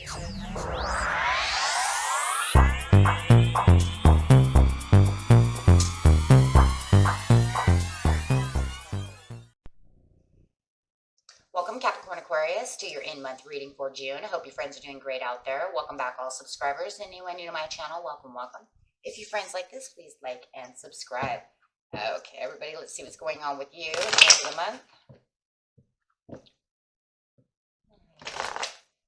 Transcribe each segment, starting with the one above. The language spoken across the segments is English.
Welcome, Capricorn Aquarius, to your in-month reading for June. I hope your friends are doing great out there. Welcome back, all subscribers. Anyone new to my channel, welcome, welcome. If you friends like this, please like and subscribe. Okay, everybody, let's see what's going on with you at the end of the month.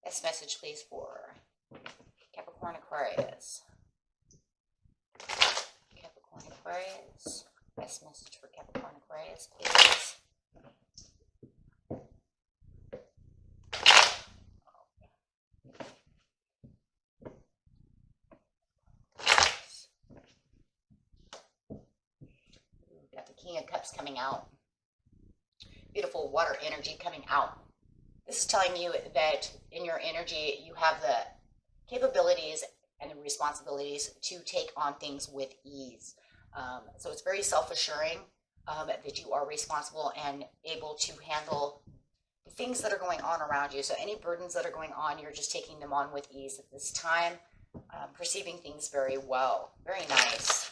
Best message, please, for Capricorn Aquarius. Capricorn Aquarius. Best message for Capricorn Aquarius, please. King of Cups coming out. Beautiful water energy coming out. This is telling you that in your energy, you have the capabilities and the responsibilities to take on things with ease. So it's very self-assuring that you are responsible and able to handle the things that are going on around you. So any burdens that are going on, you're just taking them on with ease at this time, perceiving things very well. Very nice.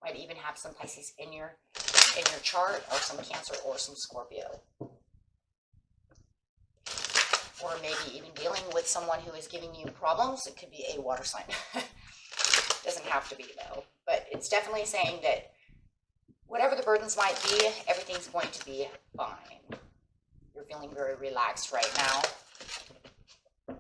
Might even have some Pisces in your chart, or some Cancer, or some Scorpio. Or maybe even dealing with someone who is giving you problems. It could be a water sign. Doesn't have to be, though. But it's definitely saying that whatever the burdens might be, everything's going to be fine. You're feeling very relaxed right now.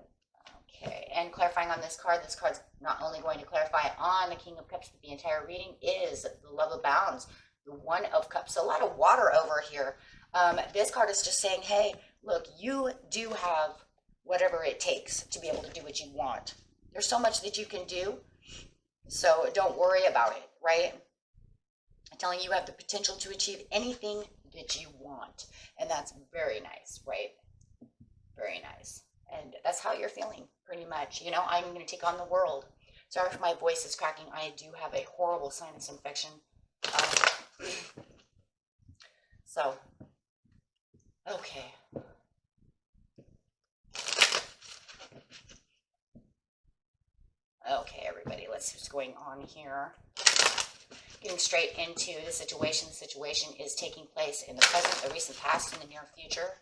Okay, and clarifying on this card's not only going to clarify on the King of Cups, but the entire reading is the Love Abounds, the One of Cups. So a lot of water over here. This card is just saying, hey, look, you do have whatever it takes to be able to do what you want. There's so much that you can do, so don't worry about it, right? I'm telling you, you have the potential to achieve anything that you want, and that's very nice, right? Very nice. And that's how you're feeling, pretty much. You know, I'm going to take on the world. Sorry if my voice is cracking. I do have a horrible sinus infection. So, okay. Okay, everybody, let's see what's going on here. Getting straight into the situation. The situation is taking place in the present, the recent past, and the near future.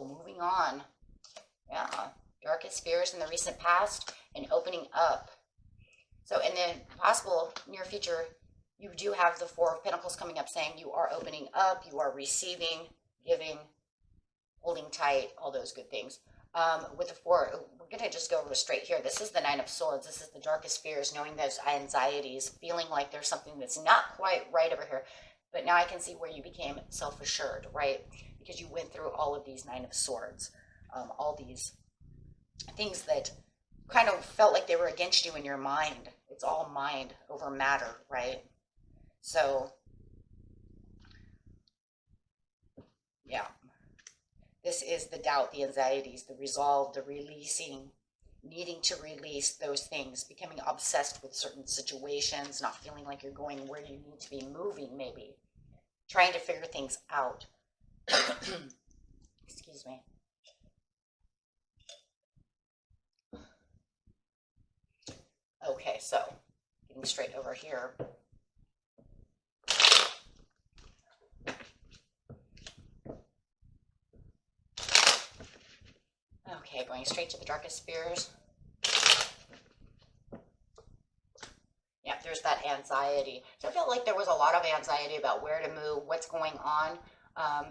Moving on. Yeah. Darkest fears in the recent past and opening up. So in the possible near future, you do have the Four of Pentacles coming up, saying you are opening up, you are receiving, giving, holding tight, all those good things. With the Four, we're going to just go straight here. This is the Nine of Swords. This is the darkest fears, knowing those anxieties, feeling like there's something that's not quite right over here. But now I can see where you became self-assured, right? Because you went through all of these Nine of Swords, all these things that kind of felt like they were against you in your mind. It's all mind over matter, right? So, yeah. This is the doubt, the anxieties, the resolve, the releasing, needing to release those things, becoming obsessed with certain situations, not feeling like you're going where you need to be moving, maybe. Trying to figure things out. Excuse me. Okay, so getting straight over here. Okay, going straight to the darkest fears. Yeah, there's that anxiety. So I felt like there was a lot of anxiety about where to move, what's going on.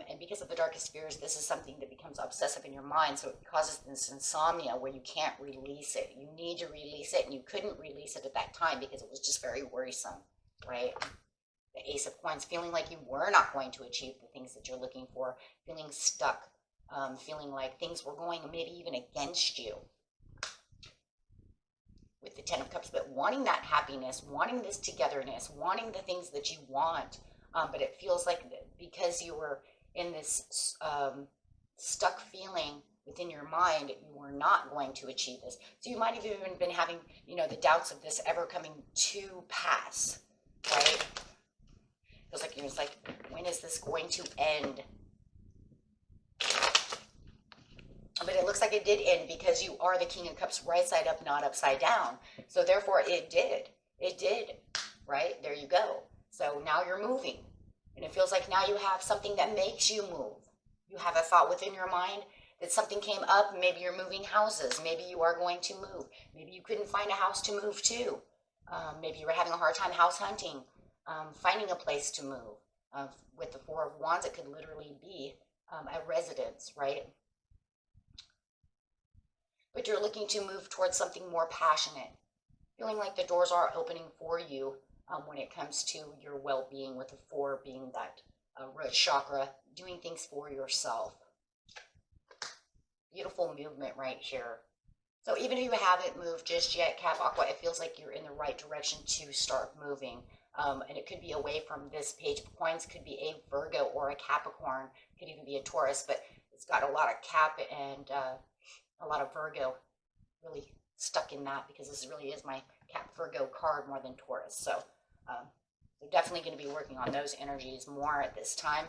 And because of the darkest fears, this is something that becomes obsessive in your mind. So it causes this insomnia where you can't release it. You need to release it, and you couldn't release it at that time because it was just very worrisome, right? The Ace of Coins, feeling like you were not going to achieve the things that you're looking for, feeling stuck, feeling like things were going maybe even against you. With the Ten of Cups, but wanting that happiness, wanting this togetherness, wanting the things that you want. But it feels like because you were in this stuck feeling within your mind, you are not going to achieve this. So you might have even been having, you know, the doubts of this ever coming to pass, right? Feels like you're just like, when is this going to end? But it looks like it did end because you are the King of Cups right side up, not upside down. So therefore it did. It did, right? There you go. So now you're moving. And it feels like now you have something that makes you move. You have a thought within your mind that something came up. Maybe you're moving houses. Maybe you are going to move. Maybe you couldn't find a house to move to. Maybe you were having a hard time house hunting, finding a place to move. With the Four of Wands, it could literally be a residence, right? But you're looking to move towards something more passionate. Feeling like the doors are opening for you when it comes to your well-being, with the Four being that root chakra, doing things for yourself. Beautiful movement right here. So even if you haven't moved just yet, Cap Aqua, it feels like you're in the right direction to start moving. And it could be away from this Page of Coins, could be a Virgo or a Capricorn, could even be a Taurus, but it's got a lot of Cap and a lot of Virgo really stuck in that, because this really is my Cap Virgo card more than Taurus. So we're definitely going to be working on those energies more at this time,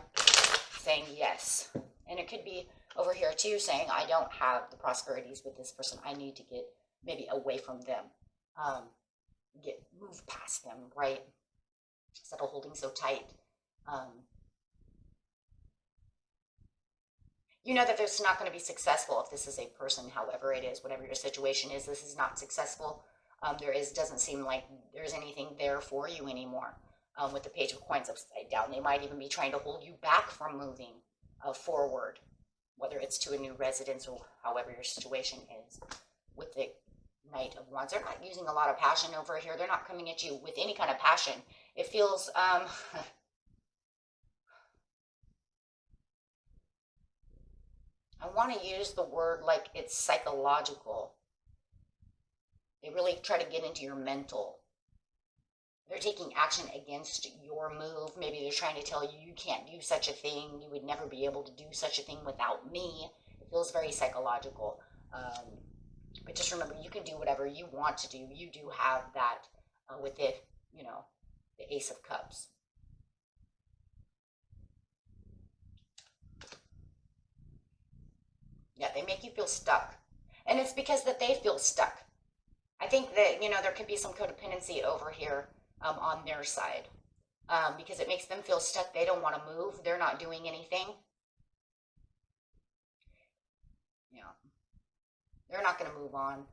saying yes. And it could be over here too, saying I don't have the prosperities with this person. I need to get maybe away from them, move past them, right? Instead of holding so tight. You know that this is not going to be successful if this is a person, however it is, whatever your situation is, this is not successful. Doesn't seem like there's anything there for you anymore. With the Page of Coins upside down, they might even be trying to hold you back from moving forward, whether it's to a new residence or however your situation is. With the Knight of Wands, they're not using a lot of passion over here. They're not coming at you with any kind of passion. It feels I want to use the word like it's psychological. They really try to get into your mental. They're taking action against your move. Maybe they're trying to tell you you can't do such a thing. You would never be able to do such a thing without me. It feels very psychological. But just remember, you can do whatever you want to do. You do have that with it, you know, the Ace of Cups. Yeah, they make you feel stuck. And it's because that they feel stuck. I think that, you know, there could be some codependency over here on their side. Because it makes them feel stuck. They don't want to move. They're not doing anything. Yeah. They're not going to move on.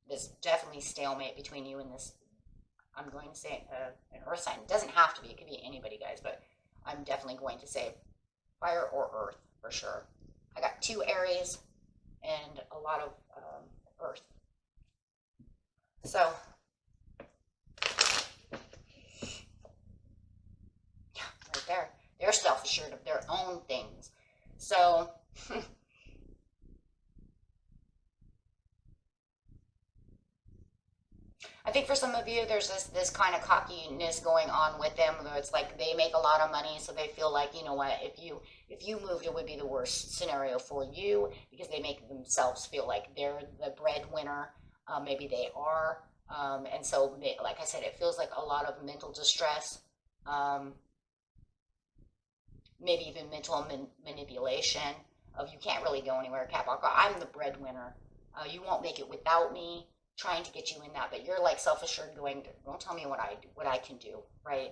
There's definitely stalemate between you and this, I'm going to say, an earth sign. It doesn't have to be. It could be anybody, guys, but I'm definitely going to say fire or earth for sure. I got 2 Aries and a lot of earth. So, yeah, right there. They're self-assured of their own things. So, I think for some of you, there's this kind of cockiness going on with them, where it's like they make a lot of money, so they feel like, you know what, if you moved, it would be the worst scenario for you, because they make themselves feel like they're the breadwinner. Maybe they are, and so, like I said, it feels like a lot of mental distress, maybe even mental manipulation of you can't really go anywhere, Cap. I'm the breadwinner. You won't make it without me. Trying to get you in that, but you're like self-assured, going, don't tell me what I can do, right?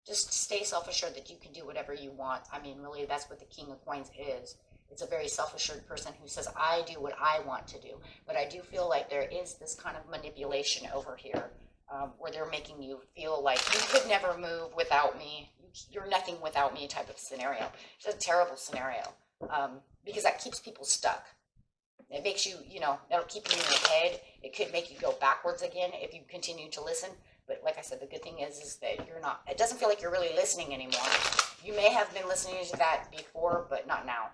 Just stay self-assured that you can do whatever you want. I mean, really, that's what the King of Coins is. It's a very self-assured person who says, I do what I want to do. But I do feel like there is this kind of manipulation over here, where they're making you feel like you could never move without me. You're nothing without me type of scenario. It's a terrible scenario. Because that keeps people stuck. It makes you, you know, that'll keep you in your head. It could make you go backwards again if you continue to listen. But like I said, the good thing is that you're not, it doesn't feel like you're really listening anymore. You may have been listening to that before, but not now.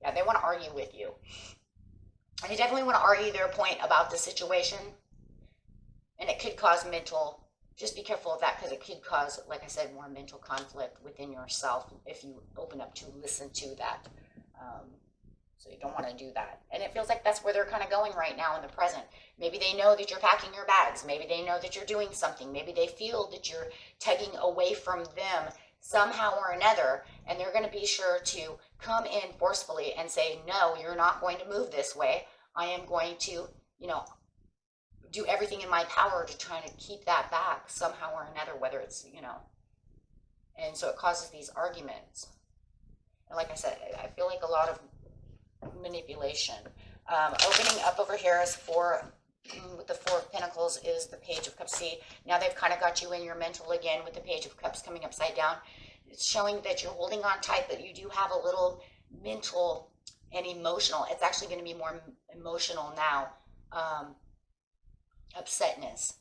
Yeah, they want to argue with you. And they definitely want to argue their point about the situation. And it could cause mental, just be careful of that, because it could cause, like I said, more mental conflict within yourself if you open up to listen to that. So you don't want to do that. And it feels like that's where they're kind of going right now in the present. Maybe they know that you're packing your bags. Maybe they know that you're doing something. Maybe they feel that you're tugging away from them somehow or another. And they're going to be sure to come in forcefully and say, no, you're not going to move this way. I am going to, do everything in my power to try to keep that back somehow or another, whether it's, and so it causes these arguments. And like I said, I feel like a lot of manipulation. Opening up over here is with the Four of Pentacles is the Page of Cups. See, now they've kind of got you in your mental again with the Page of Cups coming upside down. It's showing that you're holding on tight, but you do have a little mental and emotional. It's actually going to be more emotional now. Upsetness.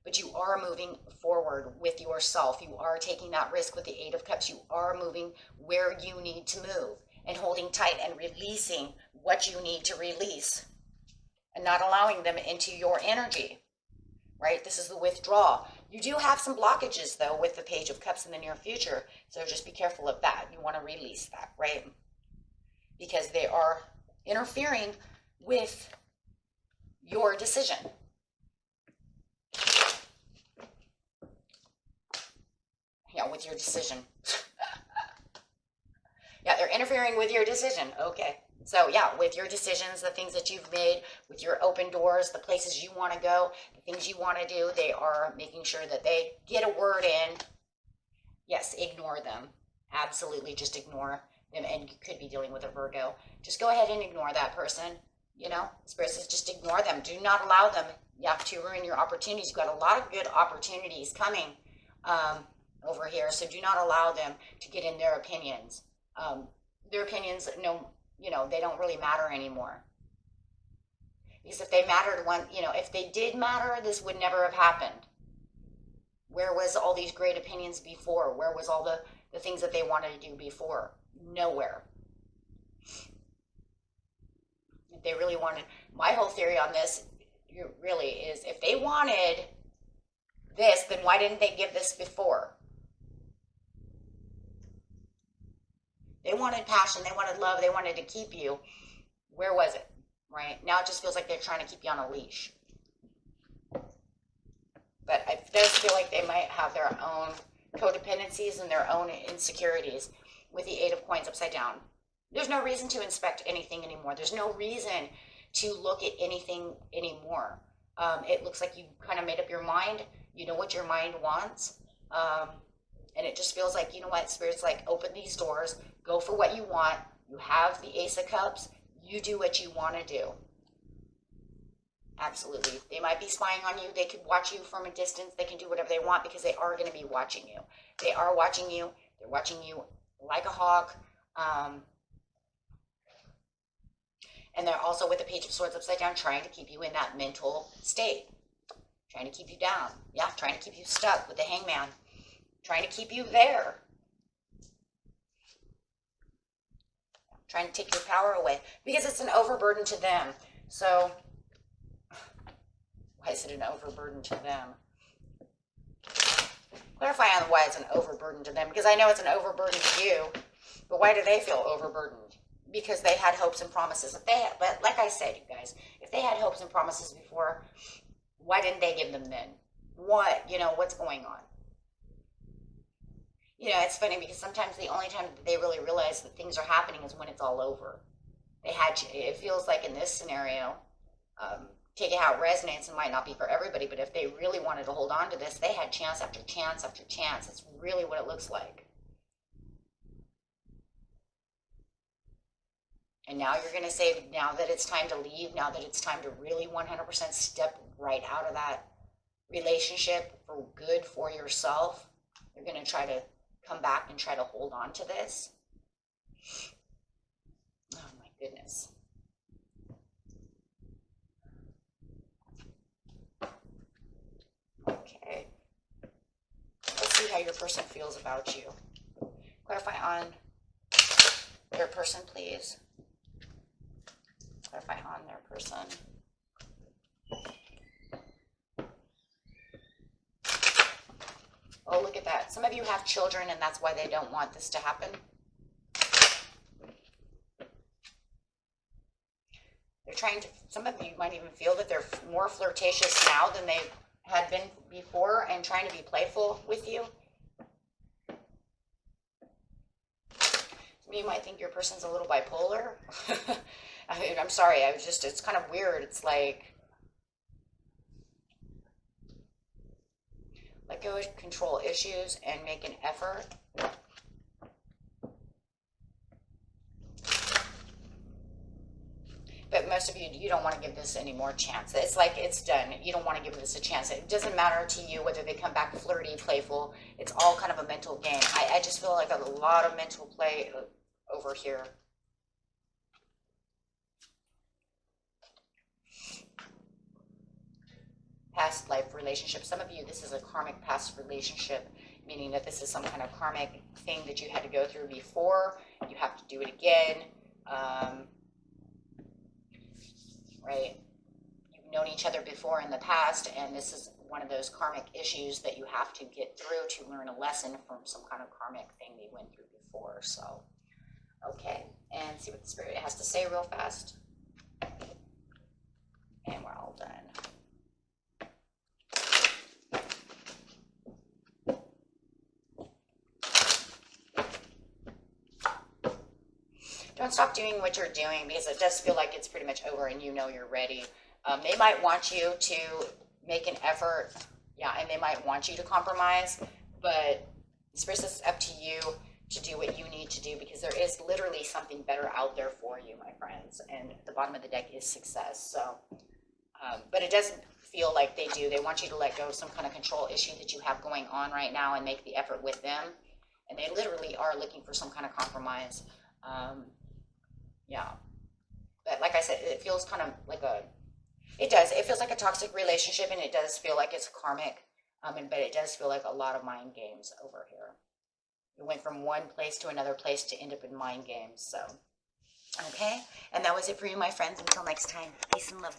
But you are moving forward with yourself. You are taking that risk with the Eight of Cups. You are moving where you need to move and holding tight and releasing what you need to release and not allowing them into your energy, right? This is the withdrawal. You do have some blockages, though, with the Page of Cups in the near future, so just be careful of that. You want to release that, right? Because they are interfering with your decision. Yeah, with your decision. Yeah, they're interfering with your decision. Okay. So yeah, with your decisions, the things that you've made, with your open doors, the places you want to go, the things you want to do, they are making sure that they get a word in. Yes, ignore them. Absolutely, just ignore them. And you could be dealing with a Virgo. Just go ahead and ignore that person. Spirit says just ignore them. Do not allow them, to ruin your opportunities. You've got a lot of good opportunities coming over here. So do not allow them to get in their opinions. Their opinions, they don't really matter anymore. Because if they mattered if they did matter, this would never have happened. Where was all these great opinions before? Where was all the things that they wanted to do before? Nowhere. If they really wanted, my whole theory on this really is, if they wanted this, then why didn't they give this before? They wanted passion, they wanted love, they wanted to keep you. Where was it? Right? Now it just feels like they're trying to keep you on a leash. But it does feel like they might have their own codependencies and their own insecurities with the Eight of Coins upside down. There's no reason to inspect anything anymore. There's no reason to look at anything anymore. It looks like you kind of made up your mind. You know what your mind wants. And it just feels like, Spirit's like, open these doors. Go for what you want. You have the Ace of Cups. You do what you want to do. Absolutely. They might be spying on you. They could watch you from a distance. They can do whatever they want because they are going to be watching you. They are watching you. They're watching you like a hawk. And they're also, with the Page of Swords upside down, trying to keep you in that mental state. Trying to keep you down. Yeah, trying to keep you stuck with the Hangman. Trying to keep you there. Trying to take your power away. Because it's an overburden to them. So, why is it an overburden to them? Clarify on why it's an overburden to them. Because I know it's an overburden to you. But why do they feel overburdened? Because they had hopes and promises. But like I said, you guys, if they had hopes and promises before, why didn't they give them then? What's going on? It's funny because sometimes the only time that they really realize that things are happening is when it's all over. It feels like in this scenario, take it how it resonates, and might not be for everybody, but if they really wanted to hold on to this, they had chance after chance after chance. It's really what it looks like. And now you're going to say, now that it's time to leave, now that it's time to really 100% step right out of that relationship for good for yourself, you're going to try to come back and try to hold on to this. Oh my goodness. Okay. Let's see how your person feels about you. Clarify on their person, please. Clarify on their person. Oh, look at that. Some of you have children, and that's why they don't want this to happen. They're trying to, some of you might even feel that they're more flirtatious now than they had been before and trying to be playful with you. Some of you might think your person's a little bipolar. I mean, I'm sorry, it's kind of weird. It's like, let go of control issues and make an effort. But most of you, you don't want to give this any more chance. It's like it's done. You don't want to give this a chance. It doesn't matter to you whether they come back flirty, playful. It's all kind of a mental game. I just feel like a lot of mental play over here. Past life relationship. Some of you, this is a karmic past relationship, meaning that this is some kind of karmic thing that you had to go through before. You have to do it again. Right? You've known each other before in the past, and this is one of those karmic issues that you have to get through to learn a lesson from some kind of karmic thing they went through before. So, okay, and see what the Spirit has to say real fast. And we're all done. Don't stop doing what you're doing, because it does feel like it's pretty much over and you know you're ready. They might want you to make an effort, yeah, and they might want you to compromise, but Spirit says it's up to you to do what you need to do, because there is literally something better out there for you, my friends. And the bottom of the deck is success. So, but it doesn't feel like they do. They want you to let go of some kind of control issue that you have going on right now and make the effort with them. And they literally are looking for some kind of compromise. Yeah, but like I said, it feels kind of like it feels like a toxic relationship, and it does feel like it's karmic, but it does feel like a lot of mind games over here. You went from one place to another place to end up in mind games, so, okay, and that was it for you, my friends. Until next time, peace and love.